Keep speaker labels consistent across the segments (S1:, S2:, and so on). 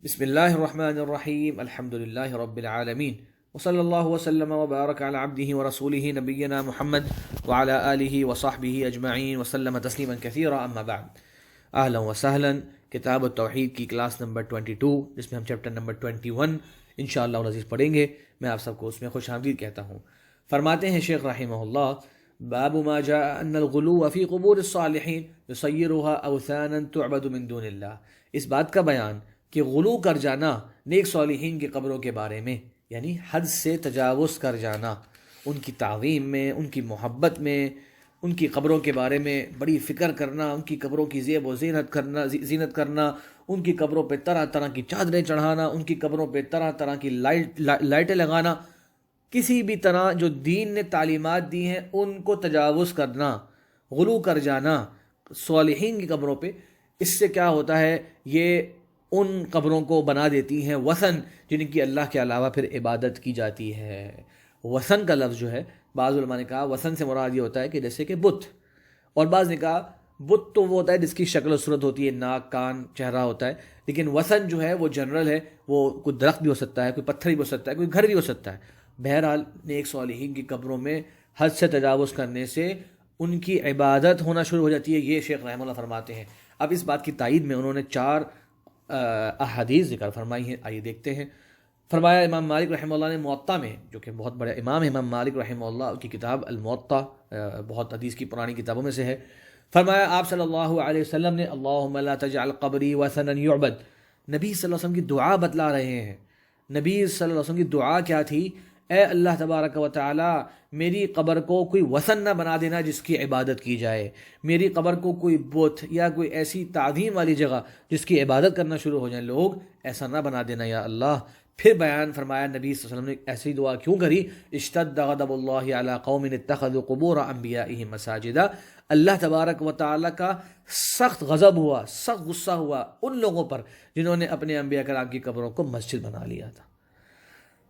S1: بسم اللہ الرحمن الرحیم الحمد للہ رب العالمین وصلی اللہ وسلم وبارک علی عبدہ ورسولہ نبینا محمد وعلی آلہ وصحبہ اجمعین وسلم تسلیما کثیرا اما بعد. اہلا وسہلا. کتاب التوحید کی کلاس نمبر 22 جس میں ہم چیپٹر نمبر 21 انشاءاللہ العزیز پڑھیں گے. میں آپ سب کو اس میں خوش آمدید کہتا ہوں. فرماتے ہیں شیخ رحمہ اللہ: باب ما جاء ان الغلو فی قبور الصالحین یصیرها اوثانا تعبد من دون اللہ. اس بات کا بیان کہ غلو کر جانا نیک صالحین کی قبروں کے بارے میں، یعنی حد سے تجاوز کر جانا، ان کی تعظیم میں، ان کی محبت میں، ان کی قبروں کے بارے میں بڑی فکر کرنا، ان کی قبروں کی زیب و زینت کرنا، ان کی قبروں پہ طرح طرح کی چادریں چڑھانا، ان کی قبروں پہ طرح طرح کی لائٹیں لگانا، کسی بھی طرح جو دین نے تعلیمات دی ہیں ان کو تجاوز کرنا، غلو کر جانا صالحین کی قبروں پہ. اس سے کیا ہوتا ہے؟ یہ ان قبروں کو بنا دیتی ہیں وثن، جن کی اللہ کے علاوہ پھر عبادت کی جاتی ہے. وثن کا لفظ جو ہے، بعض علماء نے کہا وثن سے مراد یہ ہوتا ہے کہ جیسے کہ بت، اور بعض نے کہا بت تو وہ ہوتا ہے جس کی شکل و صورت ہوتی ہے، ناک کان چہرہ ہوتا ہے، لیکن وثن جو ہے وہ جنرل ہے، وہ کوئی درخت بھی ہو سکتا ہے، کوئی پتھر بھی ہو سکتا ہے، کوئی گھر بھی ہو سکتا ہے. بہرحال نیک صالحین کی قبروں میں حد سے تجاوز کرنے سے ان کی عبادت ہونا شروع ہو جاتی ہے. یہ شیخ رحمہ اللہ فرماتے ہیں. اب اس بات کی تائید میں انہوں نے 4 احادیث ذکر فرمائی ہیں. آئیے دیکھتے ہیں. فرمایا امام مالک رحمہ اللہ نے موطا میں، جو کہ بہت بڑے امام امام مالک رحمہ اللہ کی کتاب الموطا بہت حدیث کی پرانی کتابوں میں سے ہے، فرمایا آپ صلی اللہ علیہ وسلم نے اللہم لا تجعل قبری وثنا یعبد. نبی صلی اللہ علیہ وسلم کی دعا بتلا رہے ہیں. نبی صلی اللہ علیہ وسلم کی دعا کیا تھی؟ اے اللہ تبارک و تعالی، میری قبر کو کوئی وثن نہ بنا دینا جس کی عبادت کی جائے، میری قبر کو کوئی بت یا کوئی ایسی تعظیم والی جگہ جس کی عبادت کرنا شروع ہو جائیں لوگ، ایسا نہ بنا دینا یا اللہ. پھر بیان فرمایا نبی صلی اللہ علیہ وسلم نے ایسی دعا کیوں کری؟ اشتد غضب اللہ علی قوم اتخذوا قبور انبیائہم مساجدا. اللہ تبارک و تعالی کا سخت غضب ہوا، سخت غصہ ہوا ان لوگوں پر جنہوں نے اپنے انبیاء کرام کی قبروں کو مسجد بنا لیا تھا.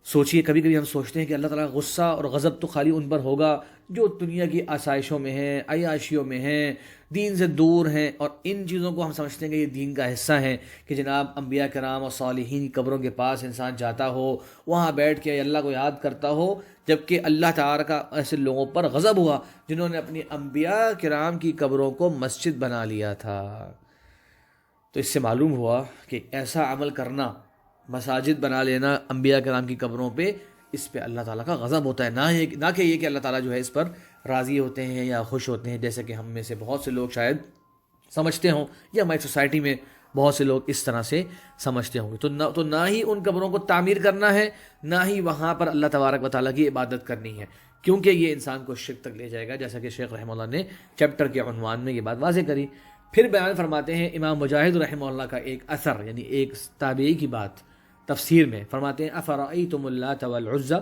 S1: سوچئے، کبھی کبھی ہم سوچتے ہیں کہ اللہ تعالیٰ کا غصہ اور غضب تو خالی ان پر ہوگا جو دنیا کی آسائشوں میں ہیں، عیاشیوں میں ہیں، دین سے دور ہیں، اور ان چیزوں کو ہم سمجھتے ہیں کہ یہ دین کا حصہ ہیں کہ جناب انبیاء کرام اور صالحین کی قبروں کے پاس انسان جاتا ہو، وہاں بیٹھ کے اللہ کو یاد کرتا ہو، جبکہ اللہ تعالیٰ کا ایسے لوگوں پر غضب ہوا جنہوں نے اپنی انبیاء کرام کی قبروں کو مسجد بنا لیا تھا. تو اس سے معلوم ہوا کہ ایسا عمل کرنا، مساجد بنا لینا انبیاء کرام کی قبروں پہ، اس پہ اللہ تعالیٰ کا غضب ہوتا ہے. نہ کہ یہ کہ اللہ تعالیٰ جو ہے اس پر راضی ہوتے ہیں یا خوش ہوتے ہیں، جیسے کہ ہم میں سے بہت سے لوگ شاید سمجھتے ہوں، یا ہماری سوسائٹی میں بہت سے لوگ اس طرح سے سمجھتے ہوں گے. تو نہ ہی ان قبروں کو تعمیر کرنا ہے، نہ ہی وہاں پر اللہ تبارک و تعالیٰ کی عبادت کرنی ہے، کیونکہ یہ انسان کو شرک تک لے جائے گا، جیسا کہ شیخ رحمہ اللہ نے چیپٹر کے عنوان میں یہ بات واضح کری. پھر بیان فرماتے ہیں امام مجاہد رحمہ اللہ کا ایک اثر، یعنی ایک تابعی کی بات تفسیر میں فرماتے ہیں: افرأیتم اللات والعزی.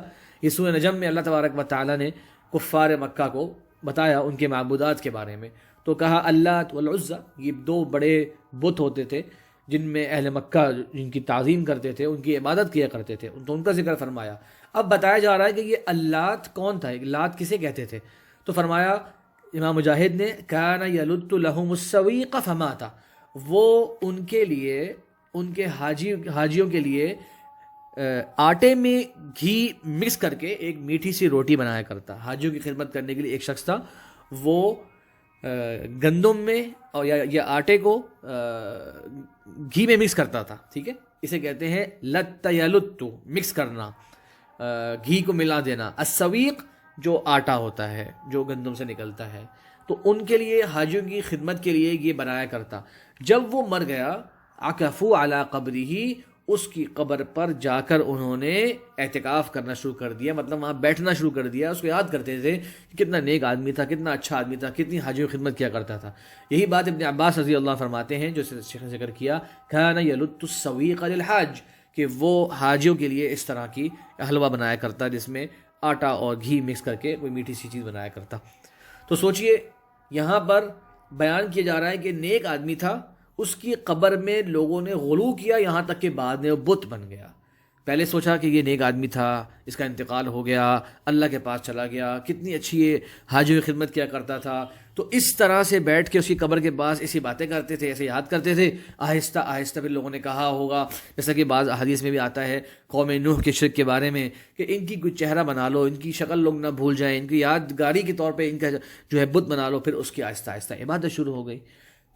S1: یہ سورہ نجم میں اللہ تبارک و تعالیٰ نے کفار مکہ کو بتایا ان کے معبودات کے بارے میں. تو کہا اللات والعزی، یہ 2 بڑے بت ہوتے تھے جن میں اہل مکہ جن کی تعظیم کرتے تھے، ان کی عبادت کیا کرتے تھے، تو ان کا ذکر فرمایا. اب بتایا جا رہا ہے کہ یہ اللات کون تھا، لات کسے کہتے تھے؟ تو فرمایا امام مجاہد نے: کان یلت لہم السویق فمات. وہ ان کے لیے، ان کے حاجیوں کے لیے آٹے میں گھی مکس کر کے ایک میٹھی سی روٹی بنایا کرتا. حاجیوں کی خدمت کرنے کے لیے ایک شخص تھا، وہ گندم میں اور یا آٹے کو گھی میں مکس کرتا تھا. ٹھیک ہے، اسے کہتے ہیں لت یلت، مکس کرنا، گھی کو ملا دینا. السویق جو آٹا ہوتا ہے جو گندم سے نکلتا ہے، تو ان کے لیے، حاجیوں کی خدمت کے لیے یہ بنایا کرتا. جب وہ مر گیا، عکفوا علی قبرہ، اس کی قبر پر جا کر انہوں نے اعتکاف کرنا شروع کر دیا، مطلب وہاں بیٹھنا شروع کر دیا. اس کو یاد کرتے تھے کہ کتنا نیک آدمی تھا، کتنا اچھا آدمی تھا، کتنی حاجیوں کی خدمت کیا کرتا تھا. یہی بات ابن عباس رضی اللہ فرماتے ہیں، جو شیخ نے ذکر کیا: کان یلت السویق للحاج، کہ وہ حاجیوں کے لیے اس طرح کی حلوہ بنایا کرتا جس میں آٹا اور گھی مکس کر کے کوئی میٹھی سی چیز بنایا کرتا. تو سوچئے، یہاں پر بیان کیا جا رہا ہے کہ نیک آدمی تھا، اس کی قبر میں لوگوں نے غلو کیا، یہاں تک کہ بعد میں وہ بت بن گیا. پہلے سوچا کہ یہ نیک آدمی تھا، اس کا انتقال ہو گیا، اللہ کے پاس چلا گیا، کتنی اچھی یہ حاجی کی خدمت کیا کرتا تھا، تو اس طرح سے بیٹھ کے اس کی قبر کے پاس ایسی باتیں کرتے تھے، ایسے یاد کرتے تھے. آہستہ آہستہ پھر لوگوں نے کہا ہوگا، جیسا کہ بعض احادیث میں بھی آتا ہے قوم نوح کے شرک کے بارے میں، کہ ان کی کوئی چہرہ بنا لو، ان کی شکل لوگ نہ بھول جائیں، ان کی یادگاری کے طور پہ ان کا جو ہے بت بنا لو. پھر اس کی آہستہ آہستہ عبادت شروع ہو گئی.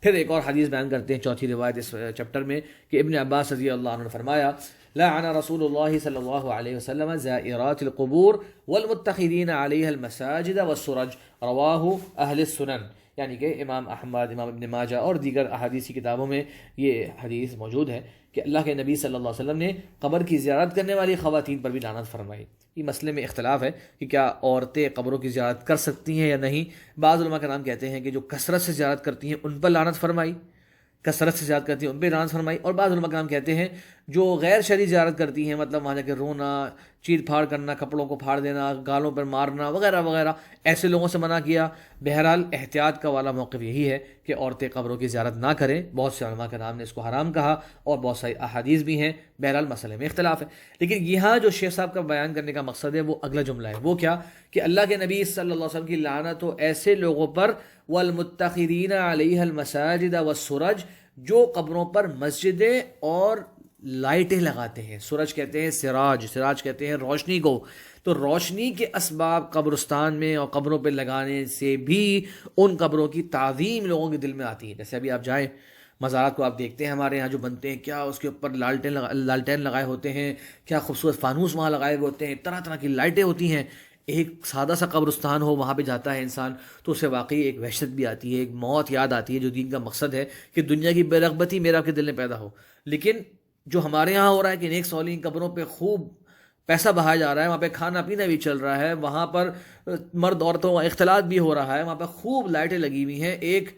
S1: پھر ایک اور حدیث بیان کرتے ہیں، چوتھی روایت اس چیپٹر میں، کہ ابن عباس رضی اللہ عنہ نے فرمایا، لعن رسول اللہ صلی اللہ علیہ وسلم زائرات القبور والمتخذین علیہ المساجد والسرج، رواہ اہل السنن. یعنی کہ امام احمد، امام ابن ماجہ اور دیگر احادیثی کتابوں میں یہ حدیث موجود ہے کہ اللہ کے نبی صلی اللہ علیہ وسلم نے قبر کی زیارت کرنے والی خواتین پر بھی لعنت فرمائی. یہ مسئلے میں اختلاف ہے کہ کیا عورتیں قبروں کی زیارت کر سکتی ہیں یا نہیں. بعض علماء کرام کہتے ہیں کہ جو کثرت سے زیارت کرتی ہیں ان پر لعنت فرمائی، کثرت سے زیارت کرتی ہیں ان پہ لعنت فرمائی. اور بعض علماء کرام کہتے ہیں جو غیر شرعی زیارت کرتی ہیں، مطلب وہاں جا کے رونا، چیر پھاڑ کرنا، کپڑوں کو پھاڑ دینا، گالوں پر مارنا وغیرہ وغیرہ، ایسے لوگوں سے منع کیا. بہرحال احتیاط کا والا موقف یہی ہے کہ عورتیں قبروں کی زیارت نہ کریں. بہت سے علماء کرام نے اس کو حرام کہا اور بہت ساری احادیث بھی ہیں. بہرحال مسئلے میں اختلاف ہے. لیکن یہاں جو شیخ صاحب کا بیان کرنے کا مقصد ہے وہ اگلا جملہ ہے. وہ کیا؟ کہ اللہ کے نبی صلی اللہ علیہ وسلم کی لعنت ہو ایسے لوگوں پر، والمتخذین علیہ المساجد والسرج، جو قبروں پر مسجدیں اور لائٹیں لگاتے ہیں. سورج کہتے ہیں سراج، سراج کہتے ہیں روشنی کو. تو روشنی کے اسباب قبرستان میں اور قبروں پہ لگانے سے بھی ان قبروں کی تعظیم لوگوں کے دل میں آتی ہے. جیسے ابھی آپ جائیں مزارات کو آپ دیکھتے ہیں ہمارے یہاں جو بنتے ہیں، کیا اس کے اوپر لالٹین لگائے ہوتے ہیں، کیا خوبصورت فانوس وہاں لگائے ہوئے ہوتے ہیں، طرح طرح کی لائٹیں ہوتی ہیں. ایک سادہ سا قبرستان ہو، وہاں پہ جاتا ہے انسان تو اسے واقعی ایک وحشت بھی آتی ہے، ایک موت یاد آتی ہے، جو دین کا مقصد ہے کہ دنیا کی بے رغبتی میرا آپ کے دل میں پیدا ہو. لیکن جو ہمارے یہاں ہو رہا ہے کہ نیک صالحین قبروں پہ خوب پیسہ بہایا جا رہا ہے، وہاں پہ کھانا پینا بھی چل رہا ہے، وہاں پر مرد عورتوں کا اختلاط بھی ہو رہا ہے، وہاں پہ خوب لائٹیں لگی ہوئی ہیں، ایک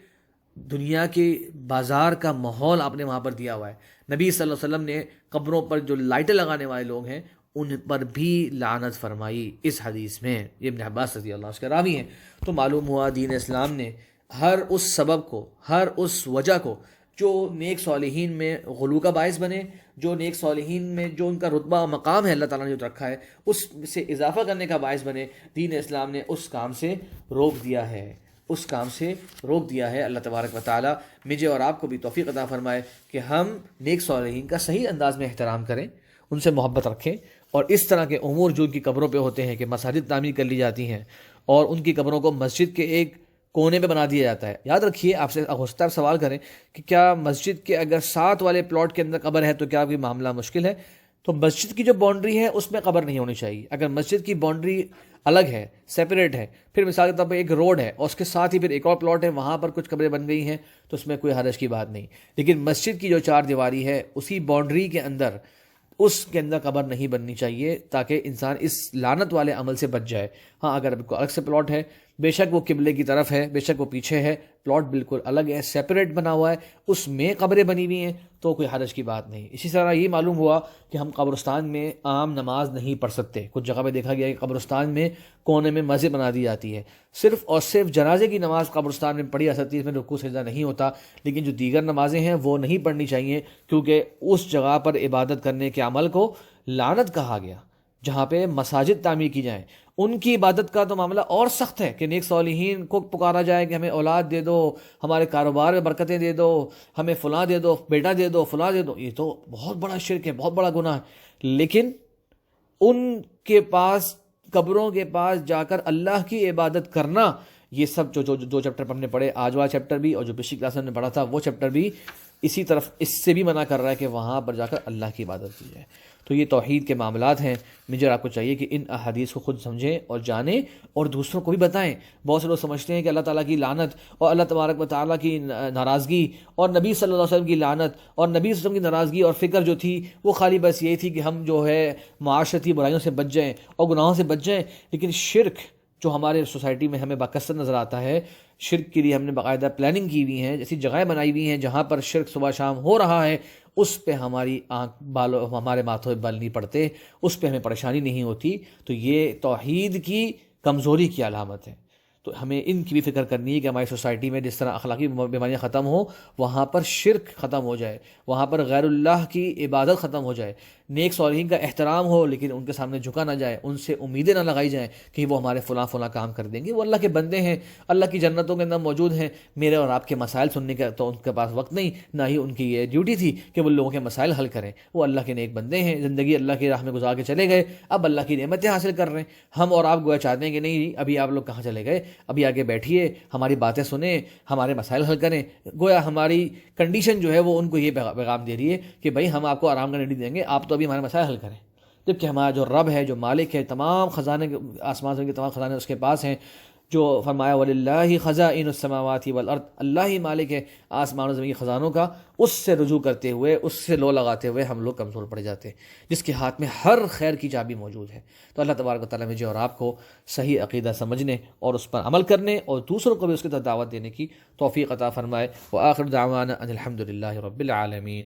S1: دنیا کے بازار کا ماحول آپ نے وہاں پر دیا ہوا ہے. نبی صلی اللہ علیہ وسلم نے قبروں پر جو لائٹیں لگانے والے لوگ ہیں ان پر بھی لعنت فرمائی اس حدیث میں. یہ ابن عباس رضی اللہ عنہ اس کے راوی ہیں. تو معلوم ہوا دین اسلام نے ہر اس سبب کو، ہر اس وجہ کو جو نیک صالحین میں غلو کا باعث بنے، جو نیک صالحین میں جو ان کا رتبہ و مقام ہے اللہ تعالیٰ نے جو رکھا ہے اس سے اضافہ کرنے کا باعث بنے، دین اسلام نے اس کام سے روک دیا ہے، اس کام سے روک دیا ہے. اللہ تبارک و تعالیٰ مجھے اور آپ کو بھی توفیق عطا فرمائے کہ ہم نیک صالحین کا صحیح انداز میں احترام کریں، ان سے محبت رکھیں، اور اس طرح کے امور جو ان کی قبروں پہ ہوتے ہیں کہ مساجد تعمیر کر لی جاتی ہیں اور ان کی قبروں کو مسجد کے ایک کونے پہ بنا دیا جاتا ہے. یاد رکھیے، آپ سے ہوستا سوال کریں کہ کیا مسجد کے اگر 7 والے پلاٹ کے اندر قبر ہے تو کیا کوئی معاملہ مشکل ہے؟ تو مسجد کی جو باؤنڈری ہے اس میں قبر نہیں ہونی چاہیے. اگر مسجد کی باؤنڈری الگ ہے، سیپریٹ ہے، پھر مثال کے طور پہ ایک روڈ ہے اور اس کے ساتھ ہی پھر ایک اور پلاٹ ہے، وہاں پر کچھ قبریں بن گئی ہیں تو اس میں کوئی حرج کی بات نہیں. لیکن مسجد کی جو 4 دیواری ہے اسی باؤنڈری کے اندر، اس کے اندر قبر نہیں بننی چاہیے تاکہ انسان اس لعنت والے عمل سے بچ جائے. ہاں اگر کوئی الگ سے پلاٹ ہے، بے شک وہ قبلے کی طرف ہے، بے شک وہ پیچھے ہے، پلاٹ بالکل الگ ہے، سیپریٹ بنا ہوا ہے، اس میں قبریں بنی ہوئی ہیں تو کوئی حرج کی بات نہیں. اسی طرح یہ معلوم ہوا کہ ہم قبرستان میں عام نماز نہیں پڑھ سکتے. کچھ جگہ پہ دیکھا گیا کہ قبرستان میں کونے میں مسجد بنا دی جاتی ہے. صرف اور صرف جنازے کی نماز قبرستان میں پڑھی جا سکتی ہے، اس میں رکوع سجدہ نہیں ہوتا. لیکن جو دیگر نمازیں ہیں وہ نہیں پڑھنی چاہیے، کیونکہ اس جگہ پر عبادت کرنے کے عمل کو لعنت کہا گیا. جہاں پہ مساجد تعمیر کی جائیں ان کی عبادت کا تو معاملہ اور سخت ہے کہ نیک صالحین کو پکارا جائے کہ ہمیں اولاد دے دو، ہمارے کاروبار میں برکتیں دے دو، ہمیں فلاں دے دو، بیٹا دے دو، فلاں دے دو. یہ تو بہت بڑا شرک ہے، بہت بڑا گناہ ہے. لیکن ان کے پاس، قبروں کے پاس جا کر اللہ کی عبادت کرنا، یہ سب جو چیپٹر ہم نے پڑھے، آج والا چیپٹر بھی اور جو پچھلی کلاس میں نے پڑھا تھا وہ چیپٹر بھی اسی طرف اس سے بھی منع کر رہا ہے کہ وہاں پر جا کر اللہ کی عبادت کی جائے. تو یہ توحید کے معاملات ہیں. مجھے اور آپ کو چاہیے کہ ان احادیث کو خود سمجھیں اور جانیں اور دوسروں کو بھی بتائیں. بہت سے لوگ سمجھتے ہیں کہ اللہ تعالیٰ کی لعنت اور اللہ تبارک و تعالیٰ کی ناراضگی اور نبی صلی اللہ علیہ وسلم کی لعنت اور نبی صلی اللہ علیہ وسلم کی ناراضگی اور فکر جو تھی وہ خالی بس یہی تھی کہ ہم جو ہے معاشرتی برائیوں سے بچ جائیں اور گناہوں سے بچ جائیں. لیکن شرک جو ہمارے سوسائٹی میں ہمیں باکثرت نظر آتا ہے، شرک کے لیے ہم نے باقاعدہ پلاننگ کی ہوئی ہیں، ایسی جگہیں بنائی ہوئی ہیں جہاں پر شرک صبح شام ہو رہا ہے. اس پہ ہماری ہمارے ماتھوں پہ بل نہیں پڑتے، اس پہ ہمیں پریشانی نہیں ہوتی. تو یہ توحید کی کمزوری کی علامت ہے. تو ہمیں ان کی بھی فکر کرنی ہے کہ ہماری سوسائٹی میں جس طرح اخلاقی بیماریاں ختم ہوں، وہاں پر شرک ختم ہو جائے، وہاں پر غیر اللہ کی عبادت ختم ہو جائے. نیک صالحین کا احترام ہو لیکن ان کے سامنے جھکا نہ جائے، ان سے امیدیں نہ لگائی جائیں کہ وہ ہمارے فلاں کام کر دیں گے۔ وہ اللہ کے بندے ہیں، اللہ کی جنتوں کے اندر موجود ہیں، میرے اور آپ کے مسائل سننے کا تو ان کے پاس وقت نہیں، نہ ہی ان کی یہ ڈیوٹی تھی کہ وہ لوگوں کے مسائل حل کریں۔ وہ اللہ کے نیک بندے ہیں، زندگی اللہ کی راہ میں گزار کے چلے گئے، اب اللہ کی نعمتیں حاصل کر رہے ہیں۔ ہم اور آپ گویا چاہتے ہیں کہ نہیں ابھی آپ لوگ کہاں چلے گئے، ابھی آگے بیٹھیے، ہماری باتیں سنیں، ہمارے مسائل حل کریں۔ گویا ہماری کنڈیشن جو ہے وہ ان کو یہ پیغام دے رہی ہے کہ بھائی ہم آپ کو آرام کرنے نہیں دیں گے، آپ تو ابھی ہمارے مسائل حل کریں۔ جبکہ ہمارا جو رب ہے، جو مالک ہے، تمام خزانے آسمان زمین کے تمام خزانے اس کے پاس ہیں، جو فرمایا وَلِلَّهِ خَزَائِنُ السَّمَاوَاتِ وَالْأَرْضِ، اللہ ہی مالک ہے آسمان و زمین کے خزانوں کا۔ اس سے رجوع کرتے ہوئے، اس سے لو لگاتے ہوئے ہم لوگ کمزور پڑ جاتے ہیں، جس کے ہاتھ میں ہر خیر کی چابی موجود ہے۔ تو اللہ تبارک و تعالیٰ مجھے اور آپ کو صحیح عقیدہ سمجھنے اور اس پر عمل کرنے اور دوسروں کو بھی اس کی طرف دعوت دینے کی توفیق عطا فرمائے۔ وآخر دعوانا ان الحمد للہ رب العالمین۔